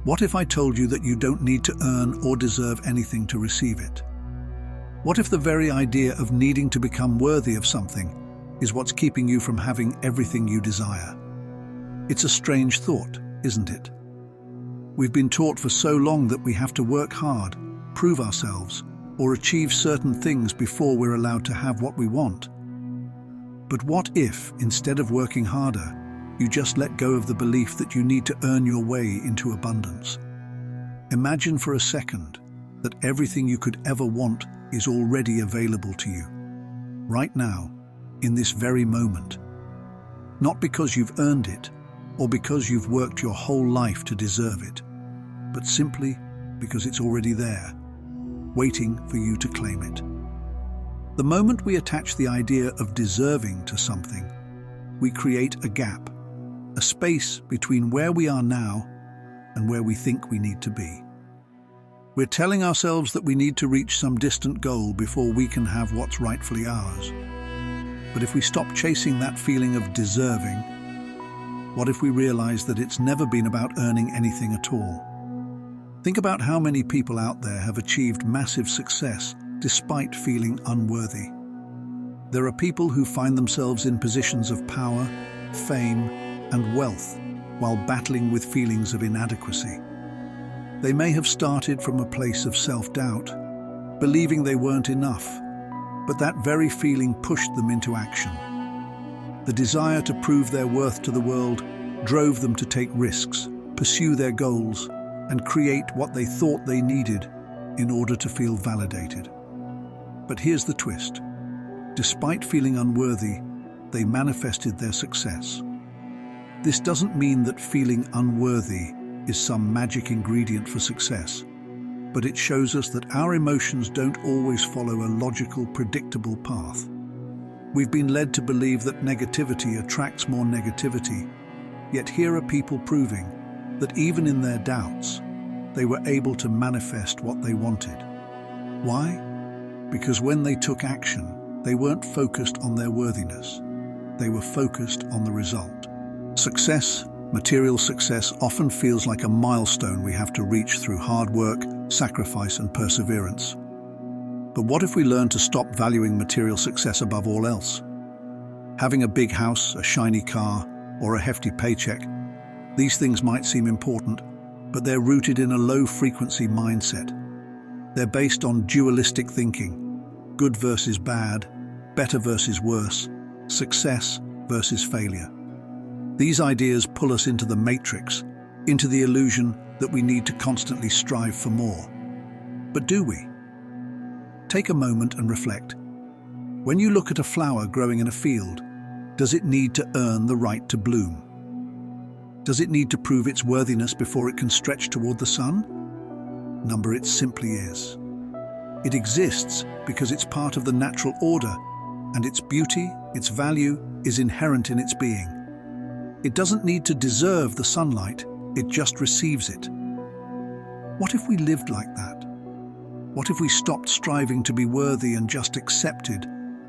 What if I told you that you don't need to earn or deserve anything to receive it? What if the very idea of needing to become worthy of something is what's keeping you from having everything you desire? It's a strange thought, isn't it? We've been taught for so long that we have to work hard, prove ourselves, or achieve certain things before we're allowed to have what we want. But what if, instead of working harder, you just let go of the belief that you need to earn your way into abundance? Imagine for a second that everything you could ever want is already available to you, right now, in this very moment. Not because you've earned it, or because you've worked your whole life to deserve it, but simply because it's already there, waiting for you to claim it. The moment we attach the idea of deserving to something, we create a gap, a space between where we are now and where we think we need to be. We're telling ourselves that we need to reach some distant goal before we can have what's rightfully ours. But if we stop chasing that feeling of deserving, what if we realize that it's never been about earning anything at all? Think about how many people out there have achieved massive success despite feeling unworthy. There are people who find themselves in positions of power, fame, and wealth while battling with feelings of inadequacy. They may have started from a place of self-doubt, believing they weren't enough, but that very feeling pushed them into action. The desire to prove their worth to the world drove them to take risks, pursue their goals, and create what they thought they needed in order to feel validated. But here's the twist. Despite feeling unworthy, they manifested their success. This doesn't mean that feeling unworthy is some magic ingredient for success, but it shows us that our emotions don't always follow a logical, predictable path. We've been led to believe that negativity attracts more negativity, yet here are people proving that even in their doubts, they were able to manifest what they wanted. Why? Because when they took action, they weren't focused on their worthiness. They were focused on the result. Success, material success, often feels like a milestone we have to reach through hard work, sacrifice, and perseverance. But what if we learn to stop valuing material success above all else? Having a big house, a shiny car, or a hefty paycheck, these things might seem important, but they're rooted in a low-frequency mindset. They're based on dualistic thinking: good versus bad, better versus worse, success versus failure. These ideas pull us into the matrix, into the illusion that we need to constantly strive for more. But do we? Take a moment and reflect. When you look at a flower growing in a field, does it need to earn the right to bloom? Does it need to prove its worthiness before it can stretch toward the sun? Number, it simply is. It exists because it's part of the natural order, and its beauty, its value, is inherent in its being. It doesn't need to deserve the sunlight, it just receives it. What if we lived like that? What if we stopped striving to be worthy and just accepted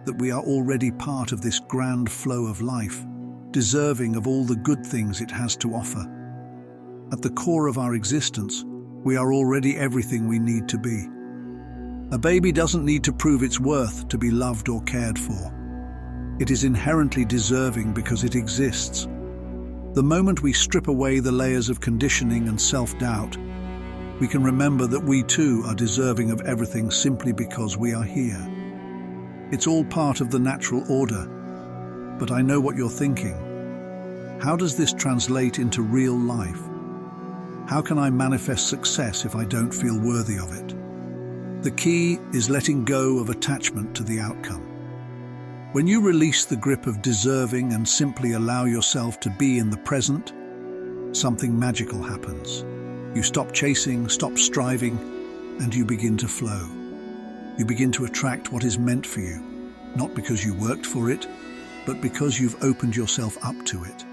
that we are already part of this grand flow of life, deserving of all the good things it has to offer? At the core of our existence, we are already everything we need to be. A baby doesn't need to prove its worth to be loved or cared for. It is inherently deserving because it exists. The moment we strip away the layers of conditioning and self-doubt, we can remember that we too are deserving of everything simply because we are here. It's all part of the natural order. But I know what you're thinking. How does this translate into real life? How can I manifest success if I don't feel worthy of it? The key is letting go of attachment to the outcome. When you release the grip of deserving and simply allow yourself to be in the present, something magical happens. You stop chasing, stop striving, and you begin to flow. You begin to attract what is meant for you, not because you worked for it, but because you've opened yourself up to it.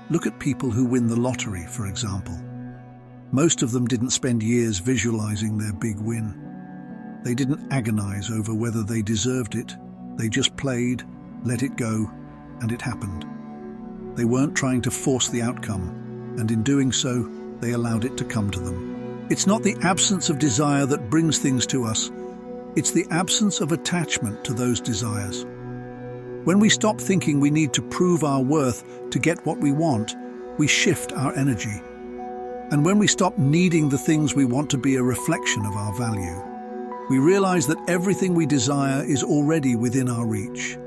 Look at people who win the lottery, for example. Most of them didn't spend years visualizing their big win. They didn't agonize over whether they deserved it. They just played, let it go, and it happened. They weren't trying to force the outcome, and in doing so, they allowed it to come to them. It's not the absence of desire that brings things to us, it's the absence of attachment to those desires. When we stop thinking we need to prove our worth to get what we want, we shift our energy. And when we stop needing the things we want to be a reflection of our value, we realize that everything we desire is already within our reach.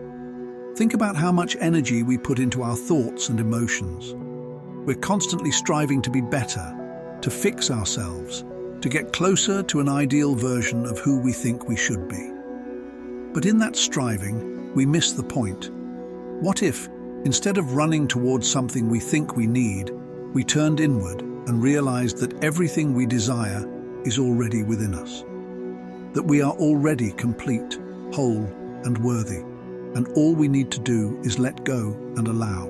Think about how much energy we put into our thoughts and emotions. We're constantly striving to be better, to fix ourselves, to get closer to an ideal version of who we think we should be. But in that striving, we miss the point. What if, instead of running towards something we think we need, we turned inward and realized that everything we desire is already within us? That we are already complete, whole, and worthy, and all we need to do is let go and allow.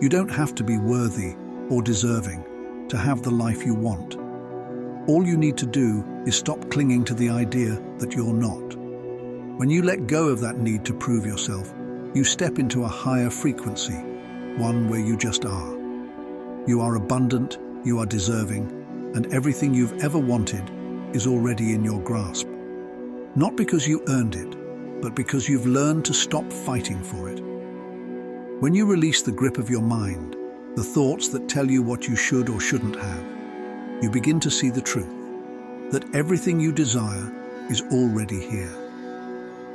You don't have to be worthy or deserving to have the life you want. All you need to do is stop clinging to the idea that you're not. When you let go of that need to prove yourself, you step into a higher frequency, one where you just are. You are abundant, you are deserving, and everything you've ever wanted is already in your grasp. Not because you earned it, but because you've learned to stop fighting for it. When you release the grip of your mind, the thoughts that tell you what you should or shouldn't have, you begin to see the truth, that everything you desire is already here.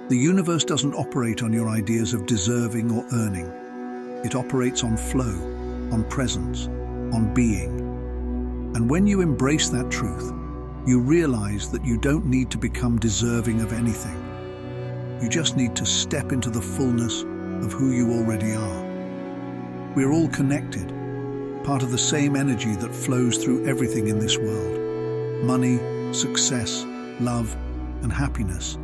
The universe doesn't operate on your ideas of deserving or earning. It operates on flow, on presence, on being. And when you embrace that truth, you realize that you don't need to become deserving of anything. You just need to step into the fullness of who you already are. We're all connected, part of the same energy that flows through everything in this world. Money, success, love, and happiness.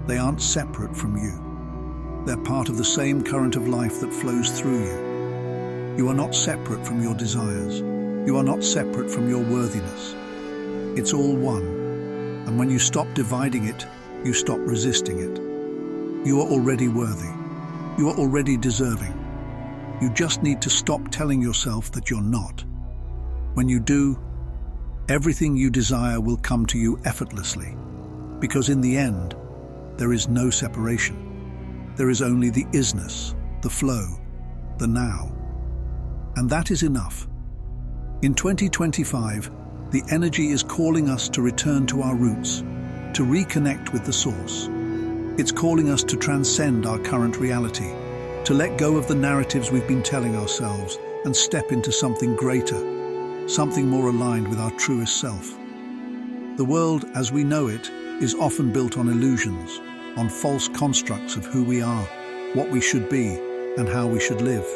They aren't separate from you. They're part of the same current of life that flows through you. You are not separate from your desires. You are not separate from your worthiness. It's all one. And when you stop dividing it, you stop resisting it. You are already worthy. You are already deserving. You just need to stop telling yourself that you're not. When you do, everything you desire will come to you effortlessly. Because in the end, there is no separation. There is only the isness, the flow, the now. And that is enough. In 2025, the energy is calling us to return to our roots, to reconnect with the source. It's calling us to transcend our current reality, to let go of the narratives we've been telling ourselves and step into something greater, something more aligned with our truest self. The world as we know it is often built on illusions, on false constructs of who we are, what we should be, and how we should live.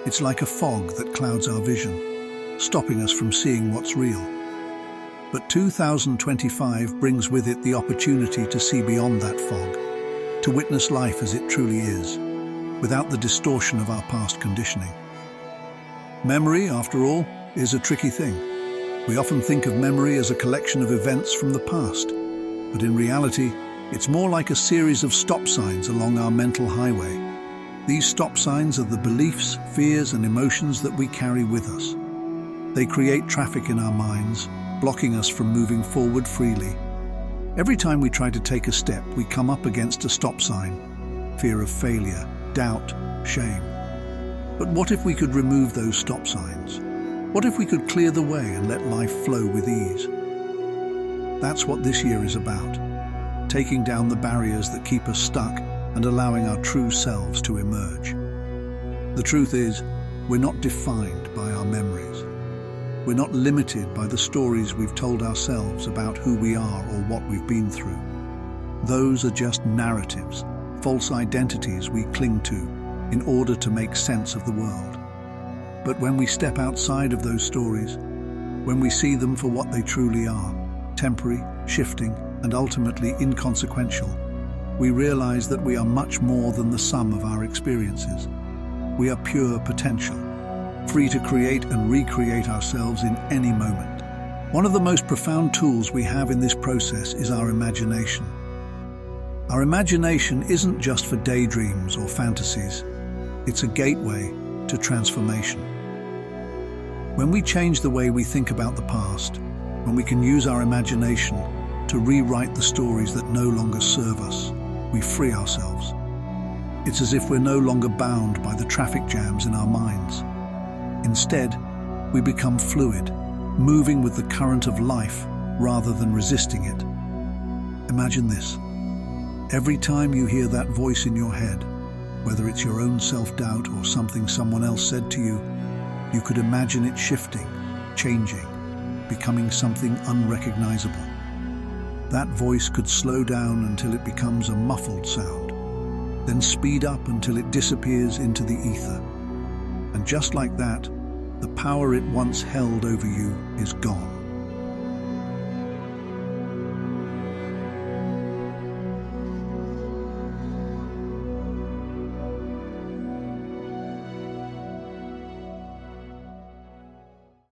It's like a fog that clouds our vision, stopping us from seeing what's real. But 2025 brings with it the opportunity to see beyond that fog, to witness life as it truly is, without the distortion of our past conditioning. Memory, after all, is a tricky thing. We often think of memory as a collection of events from the past, but in reality, it's more like a series of stop signs along our mental highway. These stop signs are the beliefs, fears, and emotions that we carry with us. They create traffic in our minds, blocking us from moving forward freely. Every time we try to take a step, we come up against a stop sign: fear of failure, doubt, shame. But what if we could remove those stop signs? What if we could clear the way and let life flow with ease? That's what this year is about, taking down the barriers that keep us stuck and allowing our true selves to emerge. The truth is, we're not defined by our memories. We're not limited by the stories we've told ourselves about who we are or what we've been through. Those are just narratives, false identities we cling to in order to make sense of the world. But when we step outside of those stories, when we see them for what they truly are, temporary, shifting, and ultimately inconsequential, we realize that we are much more than the sum of our experiences. We are pure potential, free to create and recreate ourselves in any moment. One of the most profound tools we have in this process is our imagination. Our imagination isn't just for daydreams or fantasies. It's a gateway to transformation. When we change the way we think about the past, when we can use our imagination to rewrite the stories that no longer serve us, we free ourselves. It's as if we're no longer bound by the traffic jams in our minds. Instead, we become fluid, moving with the current of life rather than resisting it. Imagine this. Every time you hear that voice in your head, whether it's your own self-doubt or something someone else said to you, you could imagine it shifting, changing, becoming something unrecognizable. That voice could slow down until it becomes a muffled sound, then speed up until it disappears into the ether. And just like that, the power it once held over you is gone.